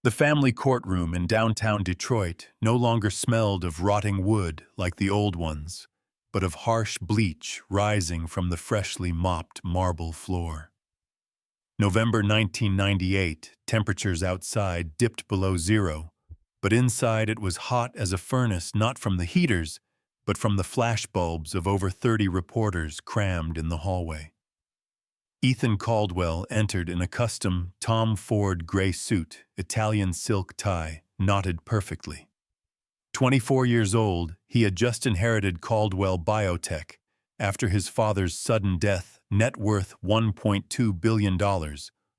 The family courtroom in downtown Detroit no longer smelled of rotting wood like the old ones, but of harsh bleach rising from the freshly mopped marble floor. November 1998, temperatures outside dipped below zero, but inside it was hot as a furnace, not from the heaters, but from the flashbulbs of over 30 reporters crammed in the hallway. Ethan Caldwell entered in a custom Tom Ford gray suit, Italian silk tie, knotted perfectly. 24 years old, he had just inherited Caldwell Biotech after his father's sudden death, net worth $1.2 billion,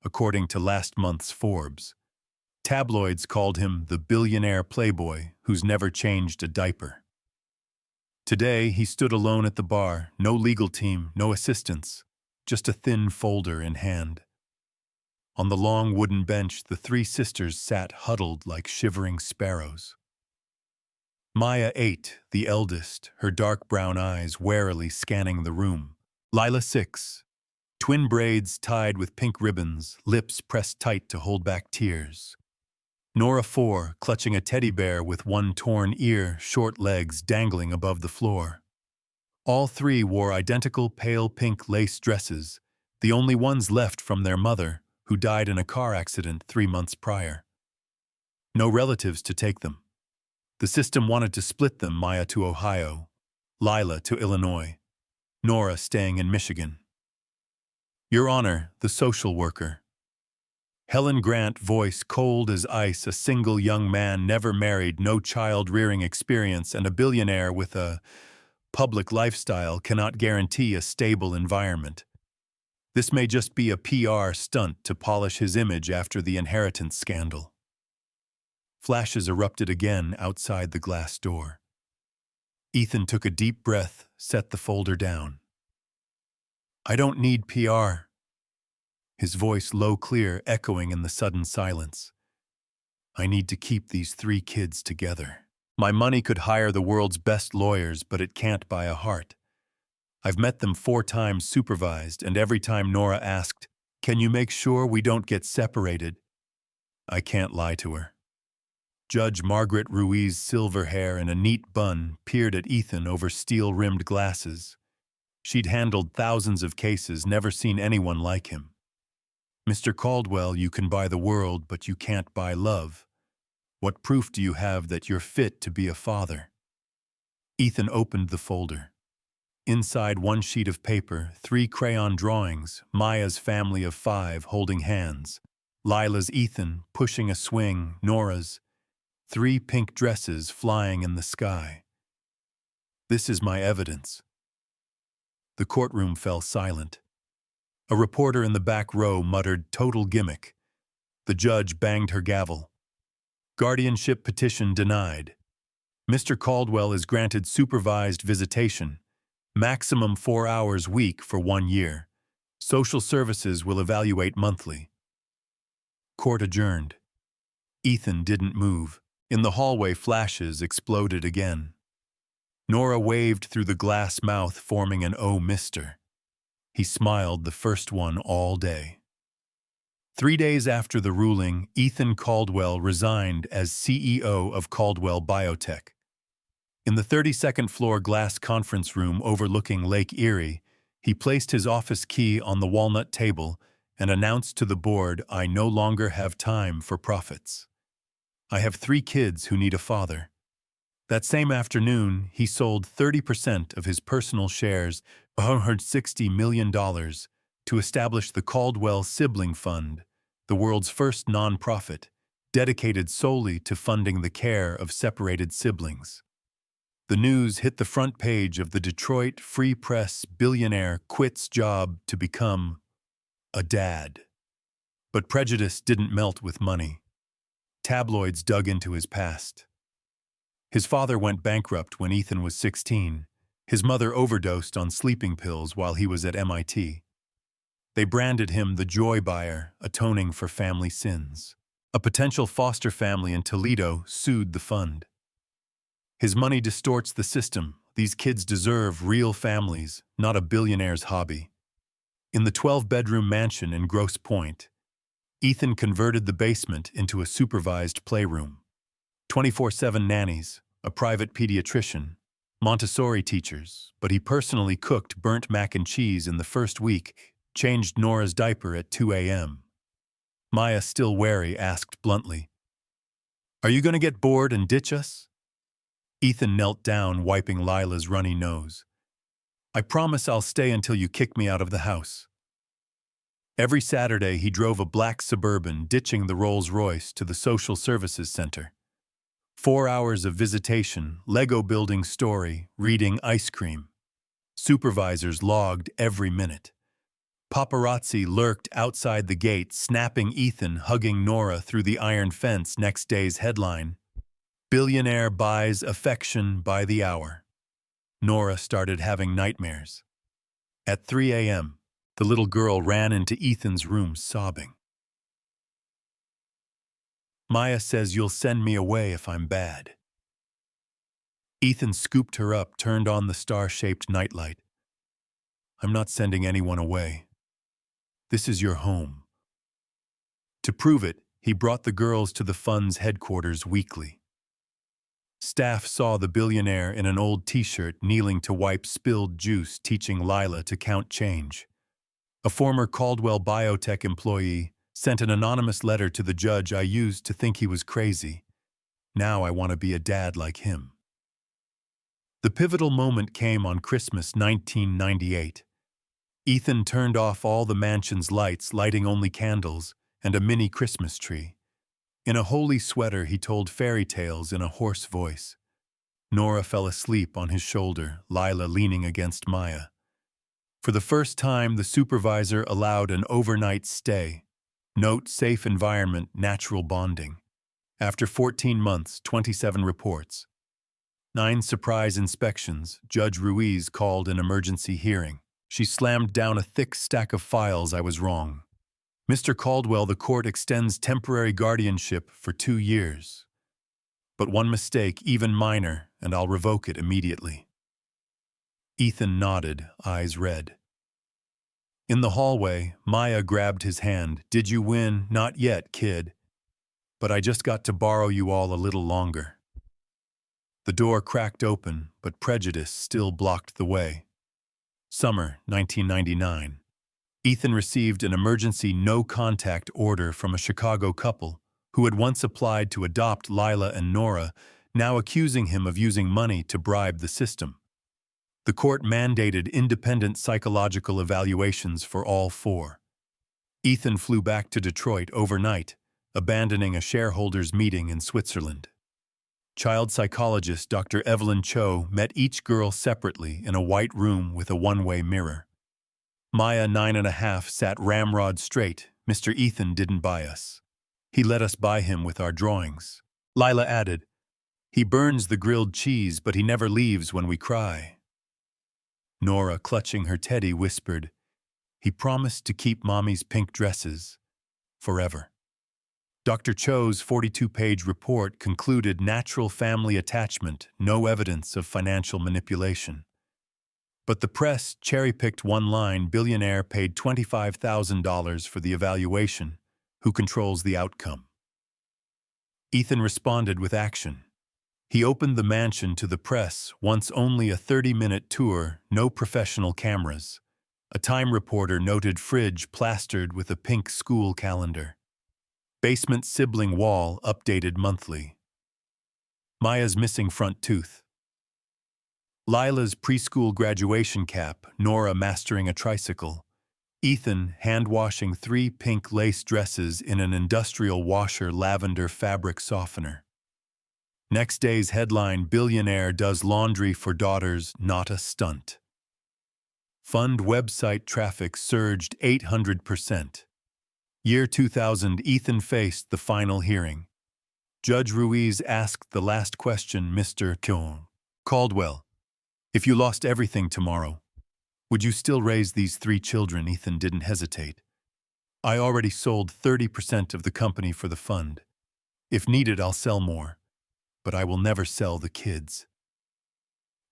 according to last month's Forbes. Tabloids called him the billionaire playboy who's never changed a diaper. Today, he stood alone at the bar, no legal team, no assistants, just a thin folder in hand. On the long wooden bench, the three sisters sat huddled like shivering sparrows. Maya 8, the eldest, her dark brown eyes warily scanning the room. Lila 6, twin braids tied with pink ribbons, lips pressed tight to hold back tears. Nora 4, clutching a teddy bear with one torn ear, short legs dangling above the floor. All three wore identical pale pink lace dresses, the only ones left from their mother, who died in a car accident 3 months prior. No relatives to take them. The system wanted to split them, Maya to Ohio, Lila to Illinois, Nora staying in Michigan. Your Honor, the social worker. Helen Grant, voice cold as ice, a single young man, never married, no child-rearing experience, and a billionaire with a public lifestyle, cannot guarantee a stable environment. This may just be a PR stunt to polish his image after the inheritance scandal. Flashes erupted again outside the glass door. Ethan took a deep breath, set the folder down. I don't need PR. His voice low, clear, echoing in the sudden silence. I need to keep these three kids together. My money could hire the world's best lawyers, but it can't buy a heart. I've met them 4 times supervised, and every time Nora asked, "Can you make sure we don't get separated?" I can't lie to her. Judge Margaret Ruiz, silver hair in a neat bun, peered at Ethan over steel-rimmed glasses. She'd handled thousands of cases, never seen anyone like him. Mr. Caldwell, you can buy the world, but you can't buy love. What proof do you have that you're fit to be a father? Ethan opened the folder. Inside one sheet of paper, 3 crayon drawings, Maya's family of 5 holding hands, Lila's Ethan pushing a swing, Nora's 3 pink dresses flying in the sky. This is my evidence. The courtroom fell silent. A reporter in the back row muttered, "Total gimmick." The judge banged her gavel. Guardianship petition denied. Mr. Caldwell is granted supervised visitation, maximum 4 hours week for 1 year. Social services will evaluate monthly. Court adjourned. Ethan didn't move. In the hallway, flashes exploded again. Nora waved through the glass mouth, forming an "Oh, mister." He smiled, the first one all day. 3 days after the ruling, Ethan Caldwell resigned as CEO of Caldwell Biotech. In the 32nd floor glass conference room overlooking Lake Erie, he placed his office key on the walnut table and announced to the board, "I no longer have time for profits. I have 3 kids who need a father." That same afternoon, he sold 30% of his personal shares, $160 million, to establish the Caldwell Sibling Fund, the world's first nonprofit, dedicated solely to funding the care of separated siblings. The news hit the front page of the Detroit Free Press. Billionaire quits job to become a dad. But prejudice didn't melt with money. Tabloids dug into his past. His father went bankrupt when Ethan was 16. His mother overdosed on sleeping pills while he was at MIT. They branded him the joy buyer, atoning for family sins. A potential foster family in Toledo sued the fund. His money distorts the system. These kids deserve real families, not a billionaire's hobby. In the 12-bedroom mansion in Grosse Pointe, Ethan converted the basement into a supervised playroom. 24/7 nannies, a private pediatrician, Montessori teachers, but he personally cooked burnt mac and cheese in the first week, changed Nora's diaper at 2 a.m. Maya, still wary, asked bluntly, "Are you going to get bored and ditch us?" Ethan knelt down, wiping Lila's runny nose. "I promise I'll stay until you kick me out of the house." Every Saturday, he drove a black Suburban, ditching the Rolls-Royce, to the social services center. 4 hours of visitation, Lego building story, reading ice cream. Supervisors logged every minute. Paparazzi lurked outside the gate, snapping Ethan hugging Nora through the iron fence. Next day's headline: Billionaire buys affection by the hour. Nora started having nightmares. At 3 a.m., the little girl ran into Ethan's room sobbing. "Maya says you'll send me away if I'm bad." Ethan scooped her up, turned on the star-shaped nightlight. "I'm not sending anyone away. This is your home." To prove it, he brought the girls to the fund's headquarters weekly. Staff saw the billionaire in an old t-shirt kneeling to wipe spilled juice, teaching Lila to count change. A former Caldwell Biotech employee sent an anonymous letter to the judge: "I used to think he was crazy. Now I want to be a dad like him." The pivotal moment came on Christmas 1998. Ethan turned off all the mansion's lights, lighting only candles and a mini Christmas tree. In a holy sweater, he told fairy tales in a hoarse voice. Nora fell asleep on his shoulder, Lila leaning against Maya. For the first time, the supervisor allowed an overnight stay. Note: safe environment, natural bonding. After 14 months, 27 reports. 9 surprise inspections, Judge Ruiz called an emergency hearing. She slammed down a thick stack of files. "I was wrong. Mr. Caldwell, the court extends temporary guardianship for 2 years. But one mistake, even minor, and I'll revoke it immediately." Ethan nodded, eyes red. In the hallway, Maya grabbed his hand. "Did you win?" "Not yet, kid. But I just got to borrow you all a little longer." The door cracked open, but prejudice still blocked the way. Summer 1999. Ethan received an emergency no-contact order from a Chicago couple who had once applied to adopt Lila and Nora, now accusing him of using money to bribe the system. The court mandated independent psychological evaluations for all 4. Ethan flew back to Detroit overnight, abandoning a shareholders' meeting in Switzerland. Child psychologist Dr. Evelyn Cho met each girl separately in a white room with a one-way mirror. Maya, 9.5, sat ramrod straight. "Mr. Ethan didn't buy us. He let us buy him with our drawings." Lila added, "He burns the grilled cheese, but he never leaves when we cry." Nora, clutching her teddy, whispered, "He promised to keep Mommy's pink dresses forever." Dr. Cho's 42-page report concluded natural family attachment, no evidence of financial manipulation. But the press cherry-picked one line: "Billionaire paid $25,000 for the evaluation. Who controls the outcome?" Ethan responded with action. He opened the mansion to the press, once only a 30-minute tour, no professional cameras. A Time reporter noted fridge plastered with a pink school calendar. Basement sibling wall updated monthly. Maya's missing front tooth. Lila's preschool graduation cap, Nora mastering a tricycle. Ethan hand-washing 3 pink lace dresses in an industrial washer, lavender fabric softener. Next day's headline: Billionaire does laundry for daughters, not a stunt. Fund website traffic surged 800%. Year 2000, Ethan faced the final hearing. Judge Ruiz asked the last question: "Mr. Caldwell, if you lost everything tomorrow, would you still raise these 3 children?" Ethan didn't hesitate. "I already sold 30% of the company for the fund. If needed, I'll sell more. But I will never sell the kids."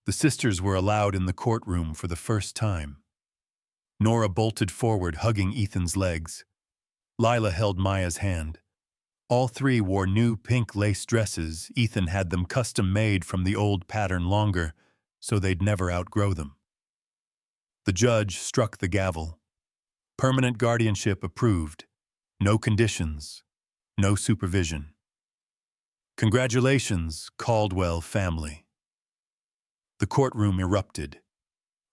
The sisters were allowed in the courtroom for the first time. Nora bolted forward, hugging Ethan's legs. Lila held Maya's hand. All three wore new pink lace dresses. Ethan had them custom-made from the old pattern longer, so they'd never outgrow them. The judge struck the gavel. Permanent guardianship approved. No conditions. No supervision. Congratulations, Caldwell family. The courtroom erupted.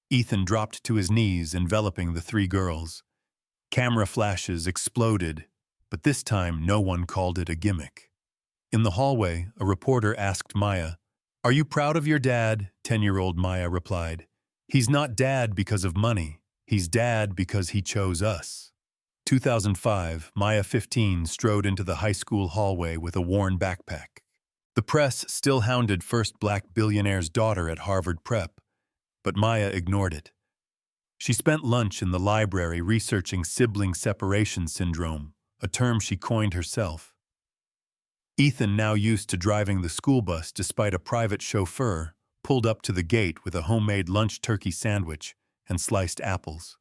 Ethan dropped to his knees, enveloping the three girls. Camera flashes exploded, but this time no one called it a gimmick. In the hallway, a reporter asked Maya, "Are you proud of your dad?" 10-year-old Maya replied, "He's not dad because of money. He's dad because he chose us." 2005, Maya 15 strode into the high school hallway with a worn backpack. The press still hounded first black billionaire's daughter at Harvard Prep, but Maya ignored it. She spent lunch in the library researching sibling separation syndrome, a term she coined herself. Ethan, now used to driving the school bus despite a private chauffeur, pulled up to the gate with a homemade lunch turkey sandwich and sliced apples.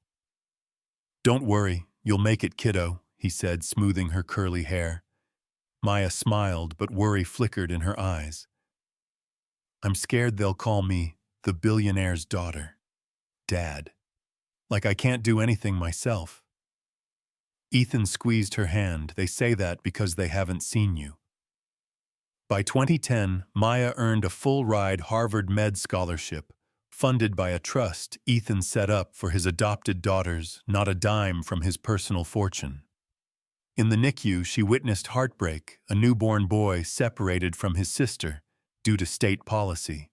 "Don't worry, you'll make it, kiddo," he said, smoothing her curly hair. Maya smiled, but worry flickered in her eyes. "I'm scared they'll call me the billionaire's daughter. Dad. Like I can't do anything myself." Ethan squeezed her hand. "They say that because they haven't seen you." By 2010, Maya earned a full-ride Harvard Med scholarship, funded by a trust Ethan set up for his adopted daughters, not a dime from his personal fortune. In the NICU, she witnessed heartbreak, a newborn boy separated from his sister due to state policy.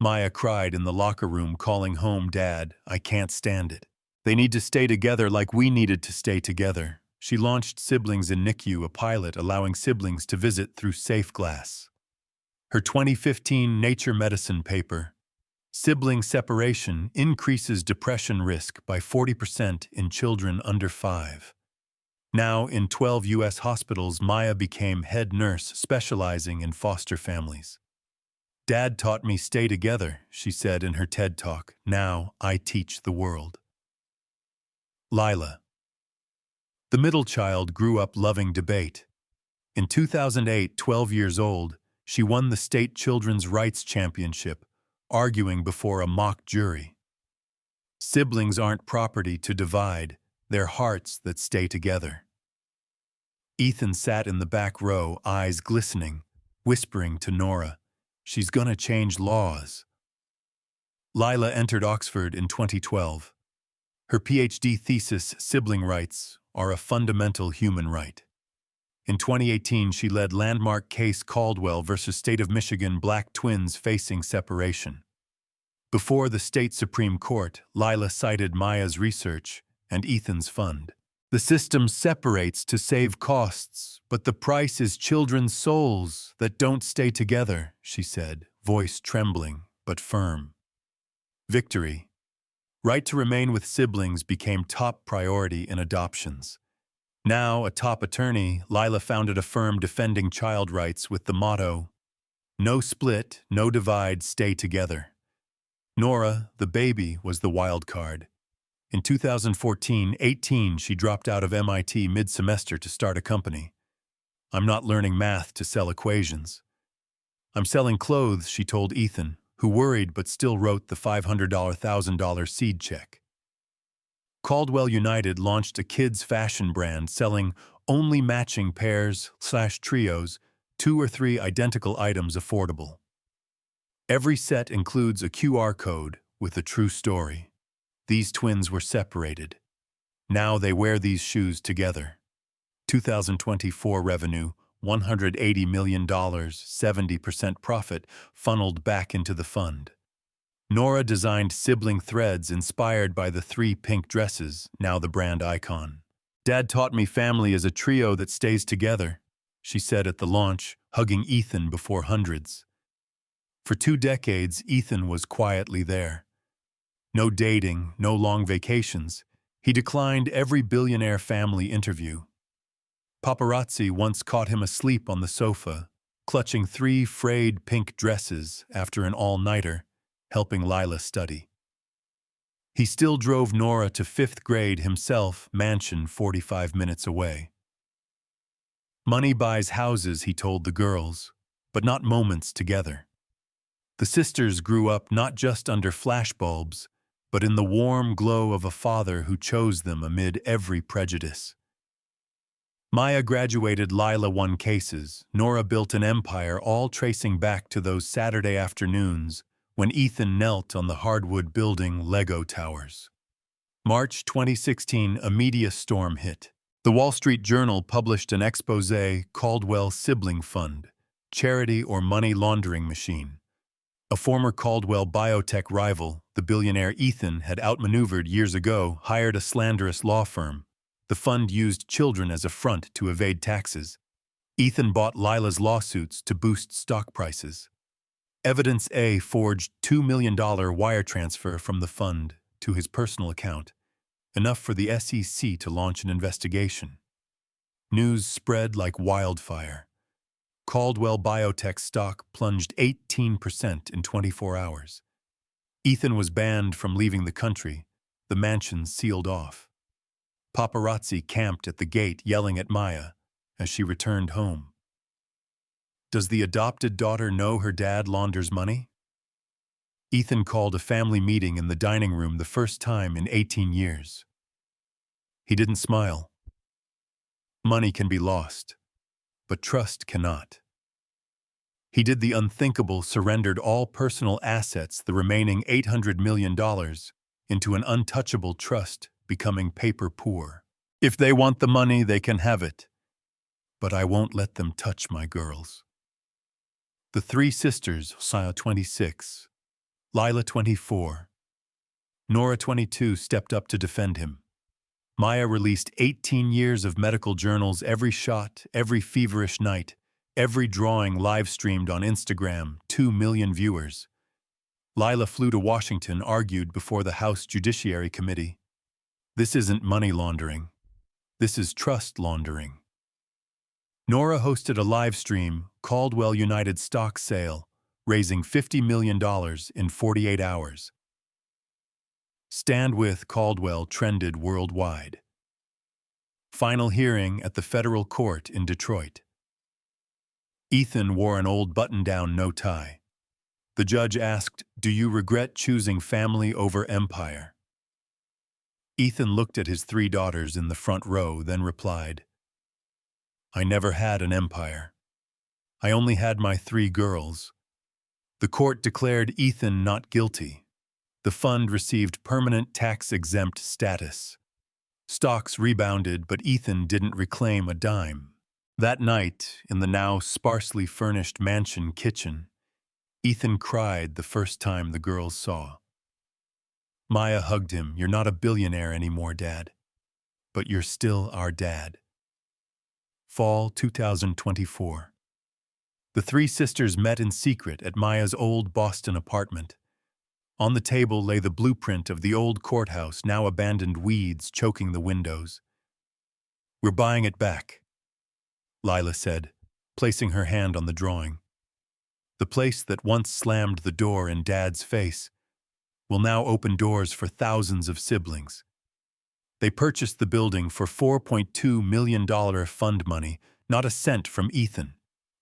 Maya cried in the locker room, calling home, "Dad, I can't stand it. They need to stay together like we needed to stay together." She launched Siblings in NICU, a pilot allowing siblings to visit through safe glass. Her 2015 Nature Medicine paper, "Sibling Separation Increases Depression Risk by 40% in Children Under 5." Now, in 12 U.S. hospitals, Maya became head nurse specializing in foster families. "Dad taught me stay together," she said in her TED Talk. "Now I teach the world." Lila. The middle child grew up loving debate. In 2008, 12 years old, she won the state Children's Rights Championship, arguing before a mock jury. Siblings aren't property to divide, they're hearts that stay together. Ethan sat in the back row, eyes glistening, whispering to Nora, "She's gonna change laws." Lila entered Oxford in 2012. Her PhD thesis, "Sibling Rights Are a Fundamental Human Right." In 2018, she led landmark case Caldwell versus State of Michigan, black twins facing separation. Before the state Supreme Court, Lila cited Maya's research and Ethan's fund. "The system separates to save costs, but the price is children's souls that don't stay together," she said, voice trembling but firm. Victory. Right to remain with siblings became top priority in adoptions. Now a top attorney, Lila founded a firm defending child rights with the motto, "No split, no divide, stay together." Nora, the baby, was the wild card. In 2014-18, she dropped out of MIT mid-semester to start a company. "I'm not learning math to sell equations. I'm selling clothes," she told Ethan, who worried but still wrote the $500,000 seed check. Caldwell United launched a kids' fashion brand selling only matching pairs/trios, 2 or 3 identical items affordable. Every set includes a QR code with a true story. These twins were separated. Now they wear these shoes together. 2024 revenue, $180 million, 70% profit funneled back into the fund. Nora designed sibling threads inspired by the 3 pink dresses, now the brand icon. "Dad taught me family is a trio that stays together," she said at the launch, hugging Ethan before hundreds. For 2 decades, Ethan was quietly there. No dating, no long vacations. He declined every billionaire family interview. Paparazzi once caught him asleep on the sofa, clutching 3 frayed pink dresses after an all-nighter, helping Lila study. He still drove Nora to fifth grade himself, mansion 45 minutes away. Money buys houses, he told the girls, but not moments together. The sisters grew up not just under flashbulbs, but in the warm glow of a father who chose them amid every prejudice. Maya graduated, Lila won cases, Nora built an empire, all tracing back to those Saturday afternoons when Ethan knelt on the hardwood building Lego towers. March 2016, a media storm hit. The Wall Street Journal published an exposé, Caldwell Sibling Fund, Charity or Money Laundering Machine. A former Caldwell biotech rival, the billionaire Ethan, had outmaneuvered years ago, hired a slanderous law firm. The fund used children as a front to evade taxes. Ethan bought Lila's lawsuits to boost stock prices. Evidence A forged $2 million wire transfer from the fund to his personal account, enough for the SEC to launch an investigation. News spread like wildfire. Caldwell Biotech stock plunged 18% in 24 hours. Ethan was banned from leaving the country, the mansion sealed off. Paparazzi camped at the gate yelling at Maya as she returned home. Does the adopted daughter know her dad launders money? Ethan called a family meeting in the dining room the first time in 18 years. He didn't smile. Money can be lost, but trust cannot. He did the unthinkable, surrendered all personal assets, the remaining $800 million, into an untouchable trust, becoming paper poor. If they want the money, they can have it. But I won't let them touch my girls. The three sisters, Saya 26, Lila 24, Nora 22, stepped up to defend him. Maya released 18 years of medical journals, every shot, every feverish night, every drawing live-streamed on Instagram, 2 million viewers. Lila flew to Washington, argued before the House Judiciary Committee. This isn't money laundering. This is trust laundering. Nora hosted a live stream, Caldwell United stock sale, raising $50 million in 48 hours. Stand with Caldwell trended worldwide. Final hearing at the federal court in Detroit. Ethan wore an old button-down, no tie. The judge asked, "Do you regret choosing family over empire?" Ethan looked at his three daughters in the front row, then replied, "I never had an empire. I only had my three girls." The court declared Ethan not guilty. The fund received permanent tax-exempt status. Stocks rebounded, but Ethan didn't reclaim a dime. That night, in the now sparsely furnished mansion kitchen, Ethan cried the first time the girls saw. Maya hugged him. "You're not a billionaire anymore, Dad. But you're still our dad." Fall 2024. The three sisters met in secret at Maya's old Boston apartment. On the table lay the blueprint of the old courthouse, now abandoned, weeds choking the windows. "We're buying it back," Lila said, placing her hand on the drawing. "The place that once slammed the door in Dad's face will now open doors for thousands of siblings." They purchased the building for $4.2 million fund money, not a cent from Ethan.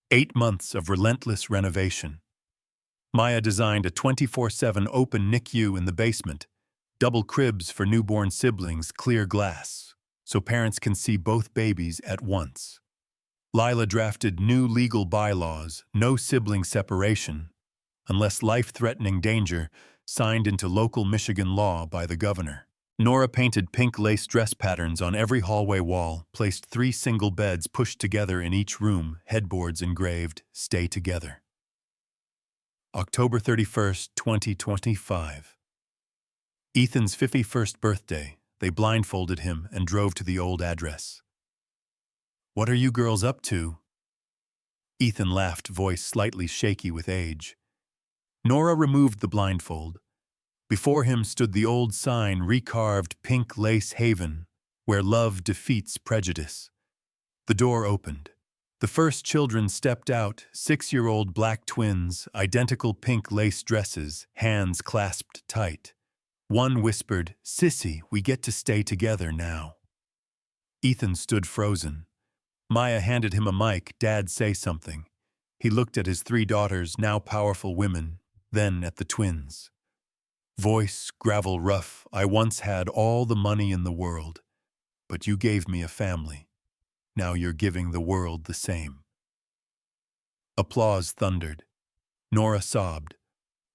8 months of relentless renovation. Maya designed a 24/7 open NICU in the basement, double cribs for newborn siblings, clear glass, so parents can see both babies at once. Lila drafted new legal bylaws, no sibling separation, unless life-threatening danger, signed into local Michigan law by the governor. Nora painted pink lace dress patterns on every hallway wall, placed 3 single beds pushed together in each room, headboards engraved, "Stay Together." October 31st, 2025. Ethan's 51st birthday. They blindfolded him and drove to the old address. "What are you girls up to?" Ethan laughed, voice slightly shaky with age. Nora removed the blindfold. Before him stood the old sign, recarved pink lace haven, where love defeats prejudice. The door opened. The first children stepped out, 6-year-old black twins, identical pink lace dresses, hands clasped tight. One whispered, "Sissy, we get to stay together now." Ethan stood frozen. Maya handed him a mic. "Dad, say something." He looked at his three daughters, now powerful women, then at the twins. Voice gravel rough, "I once had all the money in the world, but you gave me a family. Now you're giving the world the same." Applause thundered. Nora sobbed.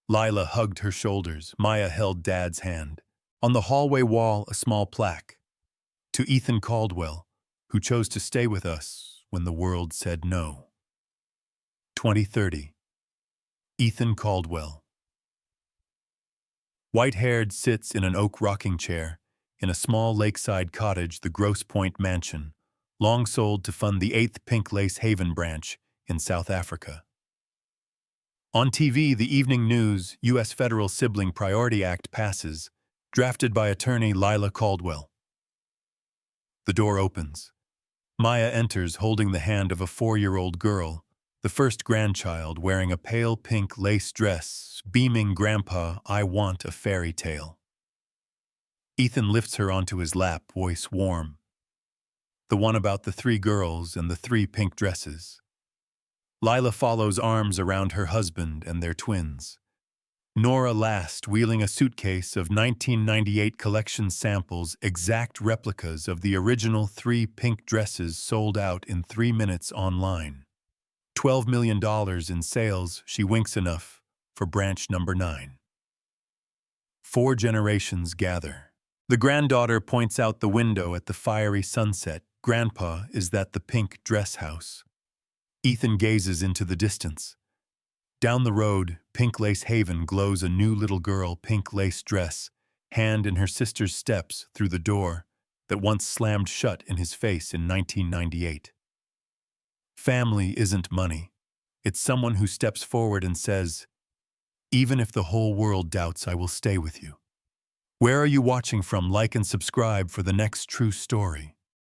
Lila hugged her shoulders. Maya held Dad's hand. On the hallway wall, a small plaque. "To Ethan Caldwell, who chose to stay with us when the world said no." 2030. Ethan Caldwell. White-haired sits in an oak rocking chair in a small lakeside cottage, the Grosse Pointe Mansion, long sold to fund the 8th Pink Lace Haven branch in South Africa. On TV, the evening news, U.S. Federal Sibling Priority Act passes, drafted by attorney Lila Caldwell. The door opens. Maya enters holding the hand of a 4-year-old girl, the first grandchild, wearing a pale pink lace dress, beaming, "Grandpa, I want a fairy tale." Ethan lifts her onto his lap, voice warm. The one about the 3 girls and the 3 pink dresses. Lila follows, arms around her husband and their twins. Nora last, wheeling a suitcase of 1998 collection samples, exact replicas of the original 3 pink dresses sold out in 3 minutes online. $12 million in sales, she winks enough for branch number 9. 4 generations gather. The granddaughter points out the window at the fiery sunset. "Grandpa, is that the pink dress house?" Ethan gazes into the distance. Down the road, Pink Lace Haven glows, a new little girl, pink lace dress, hand in her sister's steps through the door that once slammed shut in his face in 1998. Family isn't money. It's someone who steps forward and says, "Even if the whole world doubts, I will stay with you." Where are you watching from? Like and subscribe for the next true story.